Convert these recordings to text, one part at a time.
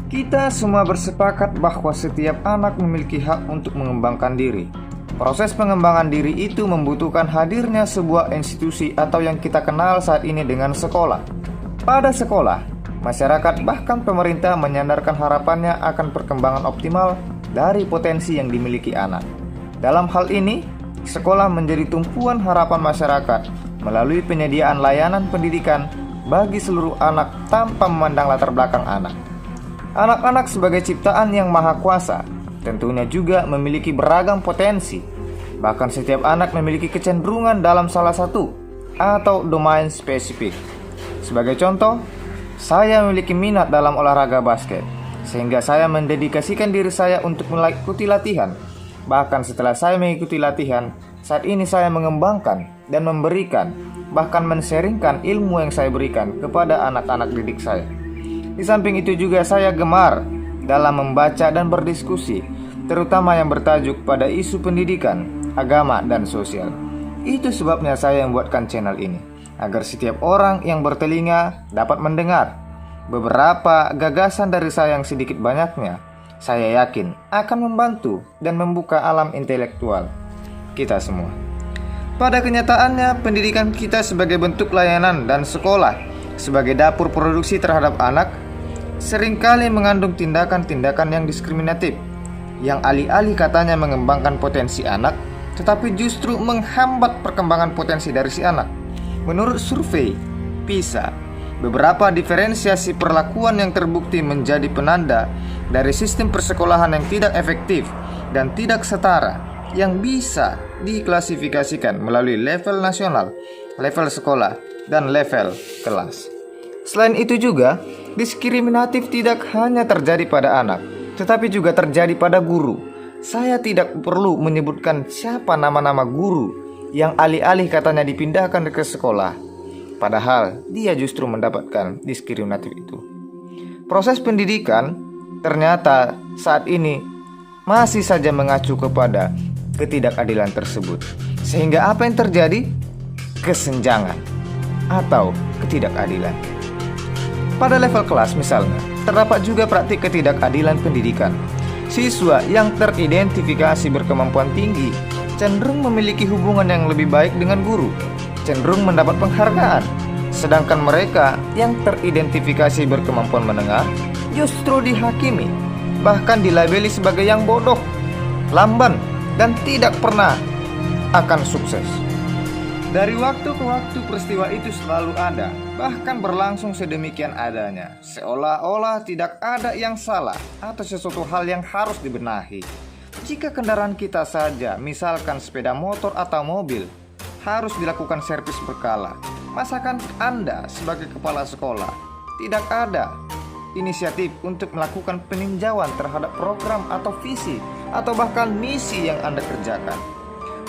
Kita semua bersepakat bahwa setiap anak memiliki hak untuk mengembangkan diri. Proses pengembangan diri itu membutuhkan hadirnya sebuah institusi atau yang kita kenal saat ini dengan sekolah. Pada sekolah, masyarakat bahkan pemerintah menyandarkan harapannya akan perkembangan optimal dari potensi yang dimiliki anak. Dalam hal ini, sekolah menjadi tumpuan harapan masyarakat melalui penyediaan layanan pendidikan bagi seluruh anak tanpa memandang latar belakang anak. Anak-anak sebagai ciptaan yang maha kuasa tentunya juga memiliki beragam potensi. Bahkan setiap anak memiliki kecenderungan dalam salah satu atau domain spesifik. Sebagai contoh, saya memiliki minat dalam olahraga basket, sehingga saya mendedikasikan diri saya untuk mengikuti latihan. Bahkan setelah saya mengikuti latihan, saat ini saya mengembangkan dan memberikan, bahkan men-sharingkan ilmu yang saya berikan kepada anak-anak didik saya. Di samping itu juga saya gemar dalam membaca dan berdiskusi, terutama yang bertajuk pada isu pendidikan, agama, dan sosial. Itu sebabnya saya membuatkan channel ini, agar setiap orang yang bertelinga dapat mendengar. Beberapa gagasan dari saya yang sedikit banyaknya, saya yakin akan membantu dan membuka alam intelektual kita semua. Pada kenyataannya, pendidikan kita sebagai bentuk layanan dan sekolah sebagai dapur produksi terhadap anak seringkali mengandung tindakan-tindakan yang diskriminatif, yang alih-alih katanya mengembangkan potensi anak, tetapi justru menghambat perkembangan potensi dari si anak. Menurut survei PISA, beberapa diferensiasi perlakuan yang terbukti menjadi penanda dari sistem persekolahan yang tidak efektif dan tidak setara, yang bisa diklasifikasikan melalui level nasional, level sekolah, dan level kelas. Selain itu juga, diskriminatif tidak hanya terjadi pada anak, tetapi juga terjadi pada guru. Saya tidak perlu menyebutkan siapa nama-nama guru yang alih-alih katanya dipindahkan ke sekolah, padahal dia justru mendapatkan diskriminatif itu. Proses pendidikan ternyata saat ini masih saja mengacu kepada ketidakadilan tersebut. Sehingga apa yang terjadi? Kesenjangan atau ketidakadilan. Pada level kelas misalnya, terdapat juga praktik ketidakadilan pendidikan. Siswa yang teridentifikasi berkemampuan tinggi cenderung memiliki hubungan yang lebih baik dengan guru, cenderung mendapat penghargaan. Sedangkan mereka yang teridentifikasi berkemampuan menengah justru dihakimi, bahkan dilabeli sebagai yang bodoh, lamban, dan tidak pernah akan sukses. Dari waktu ke waktu peristiwa itu selalu ada, bahkan berlangsung sedemikian adanya, seolah-olah tidak ada yang salah atau sesuatu hal yang harus dibenahi. Jika kendaraan kita saja, misalkan sepeda motor atau mobil, harus dilakukan servis berkala, masakan Anda sebagai kepala sekolah tidak ada inisiatif untuk melakukan peninjauan terhadap program atau visi atau bahkan misi yang Anda kerjakan.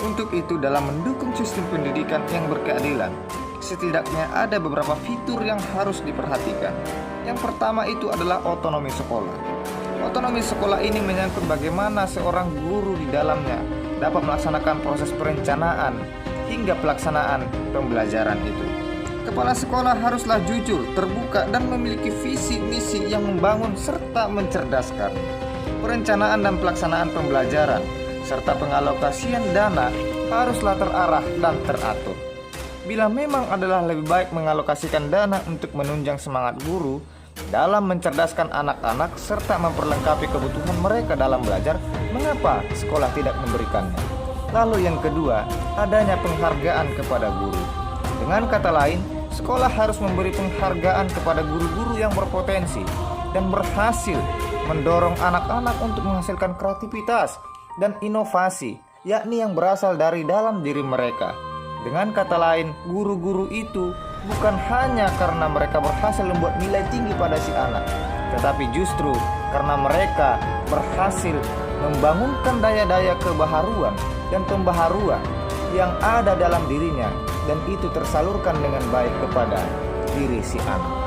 Untuk itu, dalam mendukung sistem pendidikan yang berkeadilan, setidaknya ada beberapa fitur yang harus diperhatikan. Yang pertama itu adalah otonomi sekolah. Otonomi sekolah ini menyangkut bagaimana seorang guru di dalamnya dapat melaksanakan proses perencanaan hingga pelaksanaan pembelajaran itu. Kepala sekolah haruslah jujur, terbuka, dan memiliki visi misi yang membangun serta mencerdaskan. Perencanaan dan pelaksanaan pembelajaran serta pengalokasian dana haruslah terarah dan teratur. Bila memang adalah lebih baik mengalokasikan dana untuk menunjang semangat guru dalam mencerdaskan anak-anak serta memperlengkapi kebutuhan mereka dalam belajar, mengapa sekolah tidak memberikannya? Lalu yang kedua, adanya penghargaan kepada guru. Dengan kata lain, sekolah harus memberi penghargaan kepada guru-guru yang berpotensi dan berhasil mendorong anak-anak untuk menghasilkan kreativitas dan inovasi, yakni yang berasal dari dalam diri mereka. Dengan kata lain, guru-guru itu bukan hanya karena mereka berhasil membuat nilai tinggi pada si anak, tetapi justru karena mereka berhasil membangunkan daya-daya kebaharuan dan pembaharuan yang ada dalam dirinya, dan itu tersalurkan dengan baik kepada diri si anak.